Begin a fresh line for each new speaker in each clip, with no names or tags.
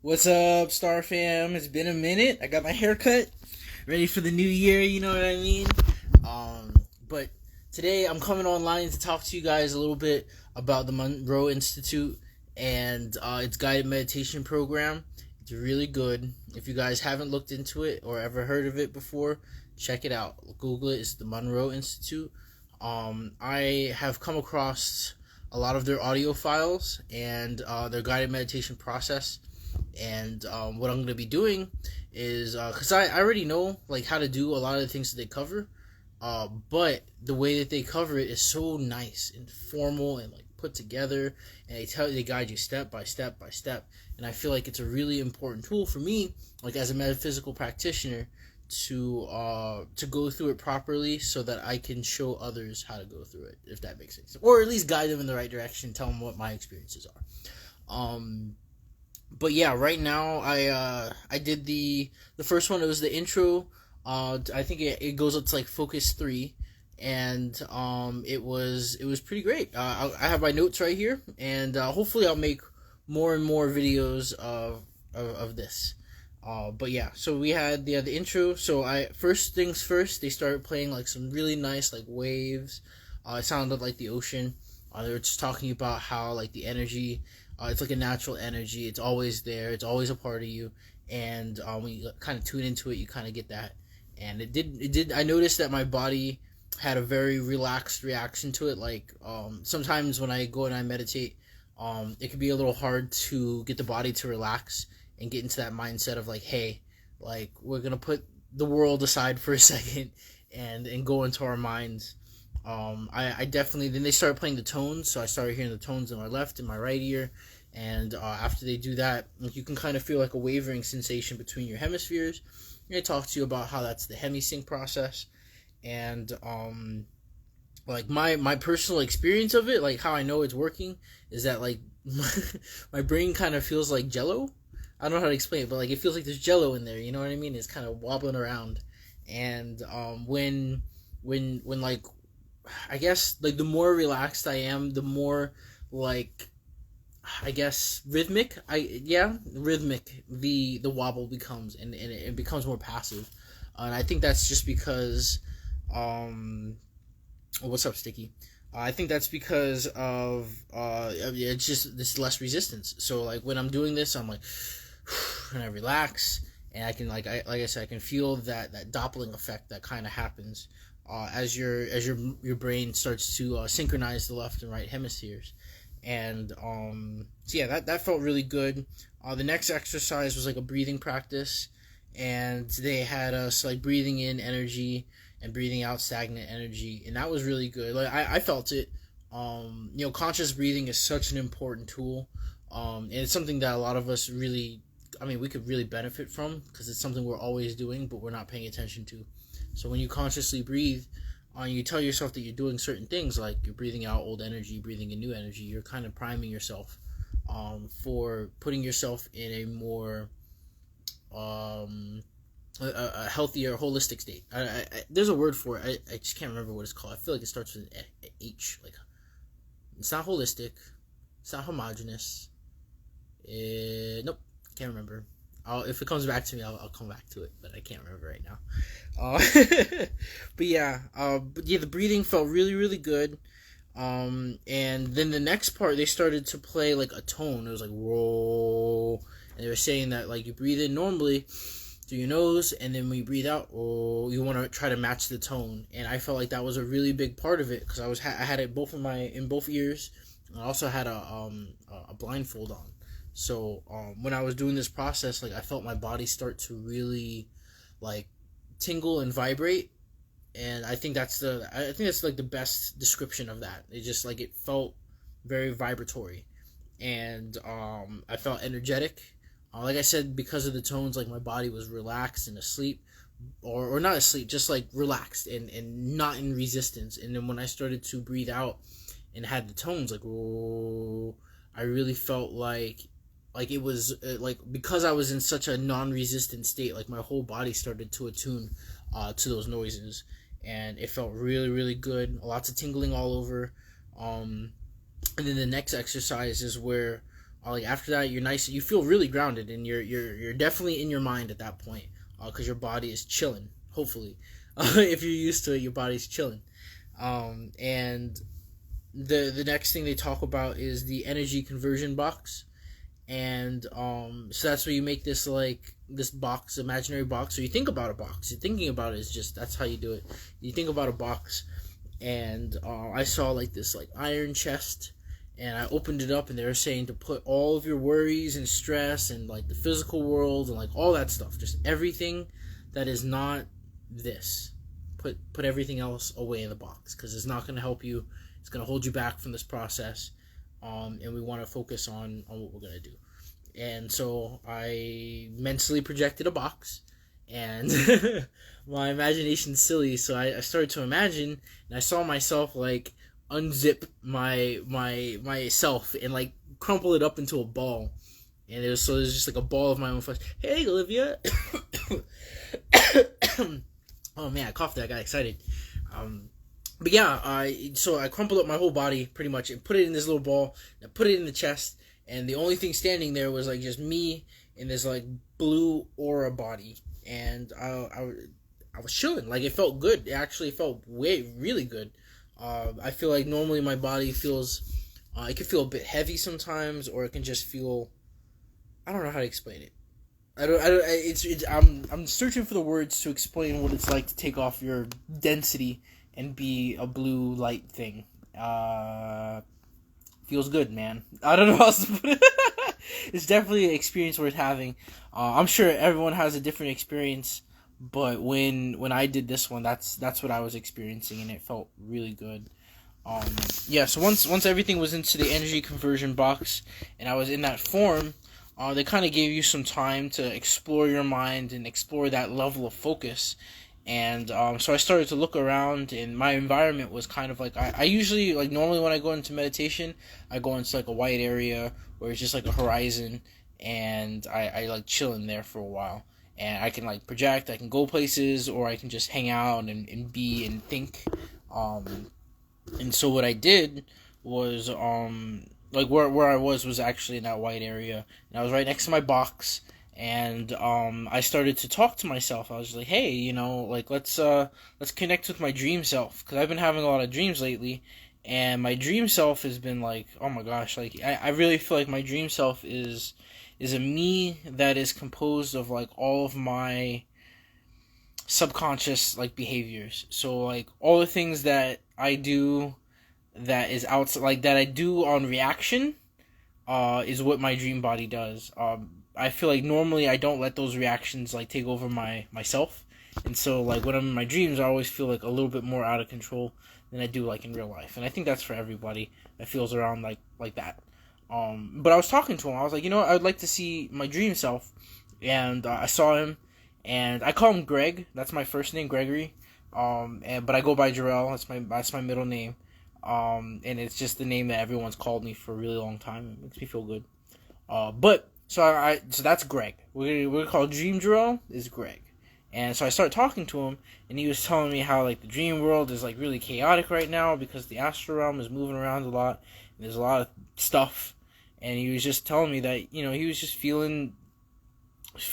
What's up, Star Fam? It's been a minute. I got my hair cut, ready for the new year. You know what I mean? But today I'm coming online to talk to you guys a little bit about the Monroe Institute and its guided meditation program. It's really good. If you guys haven't looked into it or ever heard of it before, check it out. Google it. It's the Monroe Institute. I have come across a lot of their audio files and their guided meditation process. And what I'm going to be doing is, because I already know like how to do a lot of the things that they cover, but the way that they cover it is so nice and formal and like put together, and they guide you step by step by step. And I feel like it's a really important tool for me, like as a metaphysical practitioner, to go through it properly so that I can show others how to go through it, if that makes sense, or at least guide them in the right direction, tell them what my experiences are. But yeah, right now I did the first one. It was the intro. I think it goes up to like focus 3, and it was pretty great. I have my notes right here, and hopefully I'll make more and more videos of this. But yeah, so we had the intro. So first things first, they started playing like some really nice like waves. It sounded like the ocean. They were just talking about how like the energy. It's like a natural energy. It's always there. It's always a part of you. And when you kind of tune into it, you kind of get that. And it did. I noticed that my body had a very relaxed reaction to it. Like sometimes when I go and I meditate, it can be a little hard to get the body to relax and get into that mindset of like, hey, like we're gonna put the world aside for a second and go into our minds. I definitely, then they started playing the tones, so I started hearing the tones in my left and my right ear, and after they do that, you can kind of feel like a wavering sensation between your hemispheres. They talk to you about how that's the hemisync process, and like my personal experience of it, like how I know it's working, is that like my brain kind of feels like jello. I don't know how to explain it, but like it feels like there's jello in there, you know what I mean? It's kind of wobbling around, and when like, I guess like the more relaxed I am, the more like, I guess rhythmic the wobble becomes, and it becomes more passive. And I think that's just because what's up, Sticky? I think that's because of it's just this less resistance. So like when I'm doing this, I'm like and I relax, and I can like I said, I can feel that Doppling effect that kind of happens as your brain starts to synchronize the left and right hemispheres. And so yeah, that felt really good. The next exercise was like a breathing practice, and they had us like breathing in energy and breathing out stagnant energy, and that was really good. Like I felt it. Conscious breathing is such an important tool, and it's something that a lot of us really, we could really benefit from, because it's something we're always doing but we're not paying attention to. So when you consciously breathe, you tell yourself that you're doing certain things, like you're breathing out old energy, breathing in new energy. You're kind of priming yourself for putting yourself in a more a healthier, holistic state. There's a word for it. I just can't remember what it's called. I feel like it starts with an H. Like, it's not holistic. It's not homogenous. Nope, can't remember. If it comes back to me, I'll come back to it, but I can't remember right now. But yeah, the breathing felt really, really good. And then the next part, they started to play like a tone. It was like whoa, and they were saying that like you breathe in normally through your nose, and then when you breathe out, you want to try to match the tone. And I felt like that was a really big part of it, because I had it in both ears. And I also had a blindfold on. So when I was doing this process, like I felt my body start to really like tingle and vibrate, and I think that's like the best description of that. It just like it felt very vibratory, and I felt energetic. Like I said, because of the tones, like my body was relaxed and asleep, or not asleep, just like relaxed and not in resistance. And then when I started to breathe out and had the tones like whoa, I really felt like it was like, because I was in such a non-resistant state, like my whole body started to attune to those noises, and it felt really, really good. Lots of tingling all over. And then the next exercise is where Like after that, you're nice. You feel really grounded, and you're definitely in your mind at that point, because your body is chilling. Hopefully, if you're used to it, your body's chilling. And the next thing they talk about is the energy conversion box, and so that's where you make this like this box, imaginary box. So you think about a box. You're thinking about it is just that's how you do it. You think about a box, and I saw like this like iron chest, and I opened it up, and they were saying to put all of your worries and stress and like the physical world and like all that stuff, just everything that is not this, put everything else away in the box, because it's not going to help you. It's going to hold you back from this process, and we want to focus on what we're going to do. And so I mentally projected a box, and my imagination's silly, so I started to imagine, and I saw myself like unzip myself and like crumple it up into a ball, and there's just like a ball of my own flesh. Hey Olivia. Oh man, I coughed there, I got excited. But yeah, so I crumpled up my whole body pretty much and put it in this little ball. I put it in the chest, and the only thing standing there was like just me in this like blue aura body, and I was chilling. Like it felt good. It actually felt really good. I feel like normally my body feels, it can feel a bit heavy sometimes, or it can just feel, I don't know how to explain it. I'm searching for the words to explain what it's like to take off your density and be a blue light thing. Feels good, man. I don't know how else to put it. It's definitely an experience worth having. I'm sure everyone has a different experience, but when I did this one, that's what I was experiencing, and it felt really good. Yeah. So once everything was into the energy conversion box, and I was in that form, they kind of gave you some time to explore your mind and explore that level of focus. And so I started to look around, and my environment was kind of like, I usually, like normally when I go into meditation, I go into like a white area where it's just like a horizon, and I like chill in there for a while. And I can like project, I can go places, or I can just hang out and be and think. And so what I did was, like where I was actually in that white area, and I was right next to my box. And I started to talk to myself. I was like, hey, like let's connect with my dream self, because I've been having a lot of dreams lately, and my dream self has been like, oh my gosh, like I really feel like my dream self is a me that is composed of like all of my subconscious like behaviors. So like all the things that I do that is outside, like that I do on reaction, is what my dream body does. I feel like normally I don't let those reactions like take over myself, and so like when I'm in my dreams, I always feel like a little bit more out of control than I do like in real life, and I think that's for everybody that feels around like that. But I was talking to him. I was like, I would like to see my dream self, and I saw him, and I call him Greg. That's my first name, Gregory. But I go by Jarrell. That's my middle name. And it's just the name that everyone's called me for a really long time. It makes me feel good. So that's Greg. We're gonna call Dream Jarrell is Greg. And so I started talking to him, and he was telling me how like the dream world is like really chaotic right now because the astral realm is moving around a lot, and there's a lot of stuff. And he was just telling me that he was just feeling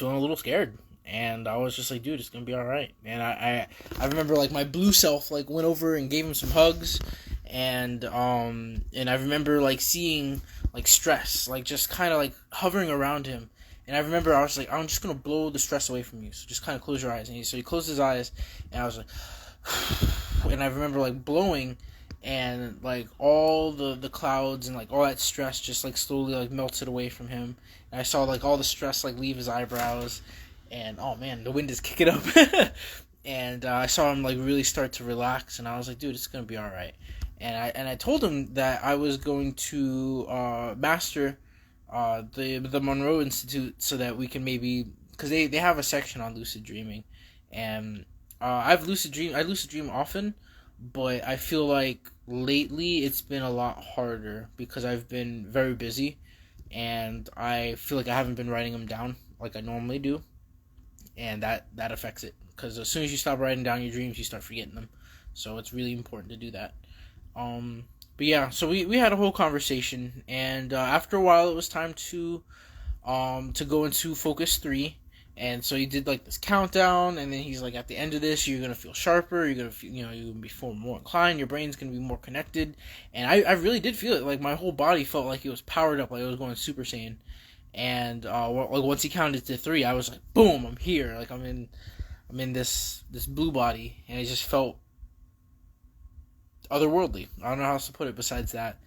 a little scared. And I was just like, dude, it's gonna be all right. And I remember like my blue self like went over and gave him some hugs, and I remember like seeing like stress like just kind of like hovering around him. And I remember I was like, I'm just gonna blow the stress away from you, so just kind of close your eyes. And so he closed his eyes, and I was like, and I remember like blowing, and like all the clouds and like all that stress just like slowly like melted away from him. And I saw like all the stress like leave his eyebrows. And oh man, the wind is kicking up. And I saw him like really start to relax, and I was like, dude, it's gonna be all right. And I told him that I was going to master the Monroe Institute, so that we can maybe, because they have a section on lucid dreaming, and I lucid dream often, but I feel like lately it's been a lot harder because I've been very busy, and I feel like I haven't been writing them down like I normally do. And that affects it, because as soon as you stop writing down your dreams, you start forgetting them. So it's really important to do that. But But yeah, so we had a whole conversation, and after a while, it was time to go into focus 3. And so he did like this countdown, and then he's like, at the end of this, you're gonna feel sharper. You're gonna feel, you're gonna be feel more inclined. Your brain's gonna be more connected. And I really did feel it. Like my whole body felt like it was powered up, like it was going Super Saiyan. And like once he counted to 3, I was like, boom, I'm here. Like I'm in this blue body, and it just felt otherworldly. I don't know how else to put it besides that.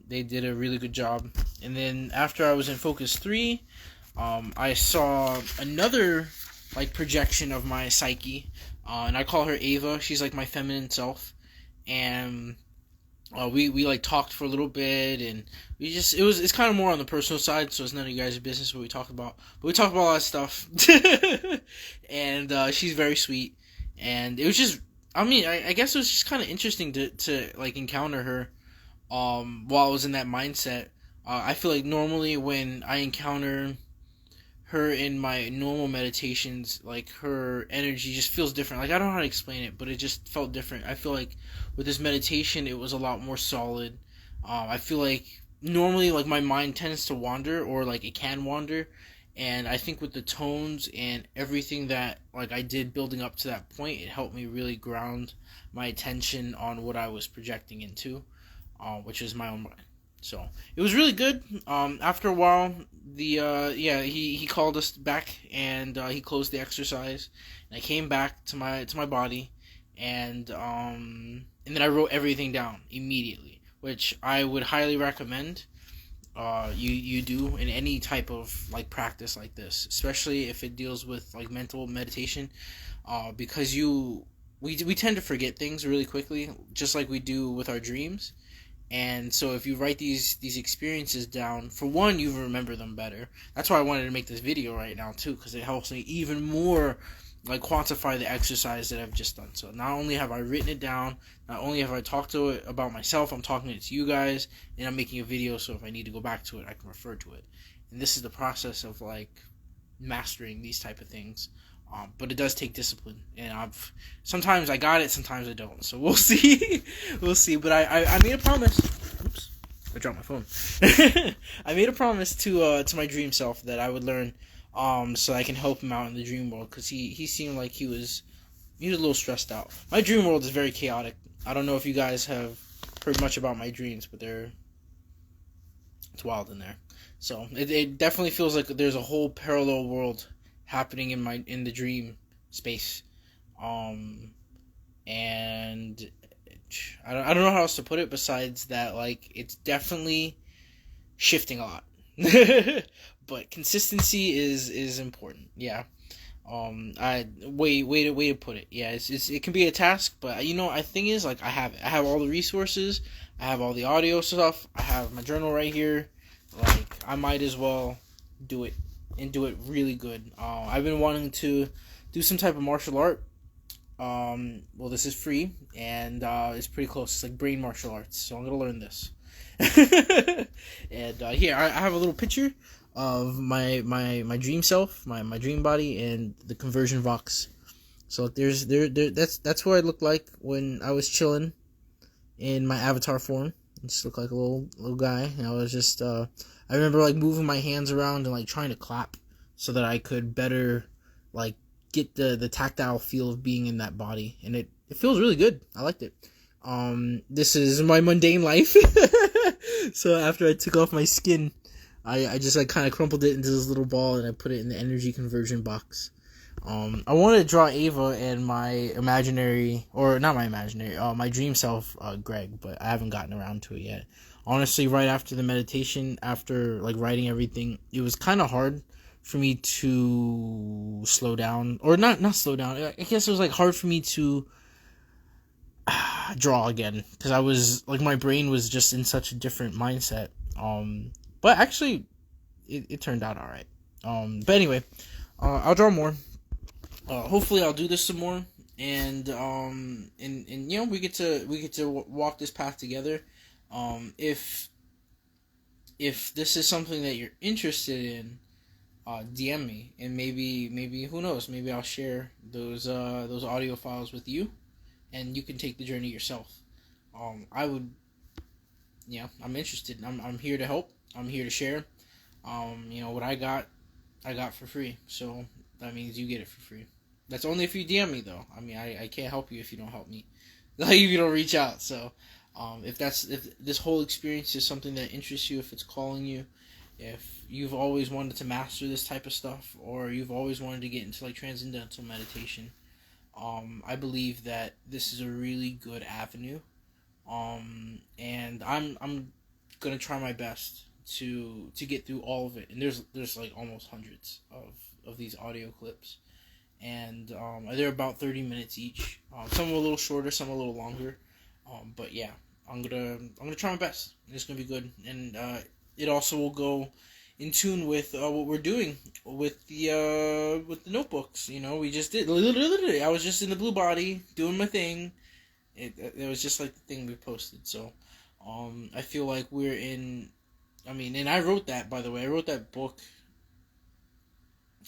They did a really good job. And then after I was in focus 3, I saw another like projection of my psyche, and I call her Ava. She's like my feminine self, and we like talked for a little bit, and it's kind of more on the personal side, so it's none of you guys' business what we talked about. But we talked about a lot of stuff, and she's very sweet, and it was just, I mean, I guess it was just kind of interesting to like encounter her, while I was in that mindset. I feel like normally when I encounter her in my normal meditations, like her energy just feels different. Like I don't know how to explain it, but it just felt different. I feel like with this meditation, it was a lot more solid. I feel like normally like my mind tends to wander, or like it can wander, and I think with the tones and everything that like I did building up to that point, it helped me really ground my attention on what I was projecting into, which is my own mind. So it was really good. After a while, he called us back, and he closed the exercise, and I came back to my body, and then I wrote everything down immediately, which I would highly recommend. You do in any type of like practice like this, especially if it deals with like mental meditation, because we tend to forget things really quickly, just like we do with our dreams. And so if you write these experiences down, for one, you remember them better. That's why I wanted to make this video right now too, because it helps me even more like quantify the exercise that I've just done. So not only have I written it down, not only have I talked to it about myself, I'm talking it to you guys, and I'm making a video, so if I need to go back to it, I can refer to it. And this is the process of like mastering these type of things. But it does take discipline, and sometimes I got it, sometimes I don't. So we'll see, we'll see. But I made a promise. Oops, I dropped my phone. I made a promise to my dream self that I would learn, so I can help him out in the dream world, because he seemed like he was a little stressed out. My dream world is very chaotic. I don't know if you guys have heard much about my dreams, but it's wild in there. So it definitely feels like there's a whole parallel world happening in the dream space, and I don't know how else to put it besides that, like, it's definitely shifting a lot. But consistency is important. Yeah. I way to put it. Yeah, it can be a task, but I think is like I have all the resources, I have all the audio stuff, I have my journal right here. Like I might as well do it, and do it really good. I've been wanting to do some type of martial art. Well, this is free, and it's pretty close. It's like brain martial arts, so I'm gonna learn this. And here I have a little picture of my dream self, my dream body, and the conversion box. So that's what I looked like when I was chilling in my avatar form. I just looked like a little guy, and I was just I remember like moving my hands around and like trying to clap so that I could better like get the tactile feel of being in that body, and it feels really good. I liked it. This is my mundane life. So after I took off my skin, I just like kind of crumpled it into this little ball, and I put it in the energy conversion box. I wanted to draw Ava and my imaginary, or not my imaginary, my dream self, Greg, but I haven't gotten around to it yet. Honestly, right after the meditation, after like writing everything, it was kind of hard for me to slow down, or not slow down. I guess it was like hard for me to draw again, because I was like, my brain was just in such a different mindset. But actually, it turned out all right. But anyway, I'll draw more. Hopefully, I'll do this some more, and we get to walk this path together. If this is something that you're interested in, DM me, and maybe who knows, maybe I'll share those audio files with you, and you can take the journey yourself. I would I'm interested. I'm here to help. I'm here to share. What I got for free. So that means you get it for free. That's only if you DM me though. I mean, I can't help you if you don't help me. Like if you don't reach out. So, if this whole experience is something that interests you, if it's calling you, if you've always wanted to master this type of stuff, or you've always wanted to get into like transcendental meditation, I believe that this is a really good avenue. And I'm gonna try my best to get through all of it. And there's like almost hundreds of these audio clips, and they're about 30 minutes each. Some are a little shorter, some a little longer. But yeah, I'm gonna try my best. It's gonna be good, and it also will go in tune with what we're doing with the notebooks. We just did literally. I was just in the Blue Body doing my thing. It was just like the thing we posted. So, I feel like we're in. I mean, and I wrote that, by the way. I wrote that book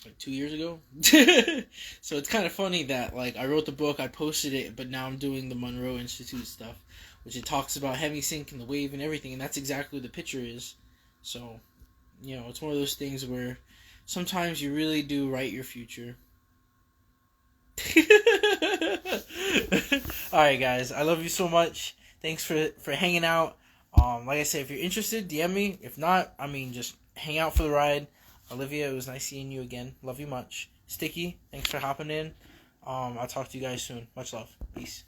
like 2 years ago. So it's kind of funny that like I wrote the book, I posted it, but now I'm doing the Monroe Institute stuff, which it talks about hemisync and the wave and everything, and that's exactly what the picture is. So, it's one of those things where sometimes you really do write your future. Alright guys, I love you so much. Thanks for hanging out. Like I said, if you're interested, DM me. If not, I mean, just hang out for the ride. Olivia, it was nice seeing you again. Love you much. Sticky, thanks for hopping in. I'll talk to you guys soon. Much love. Peace.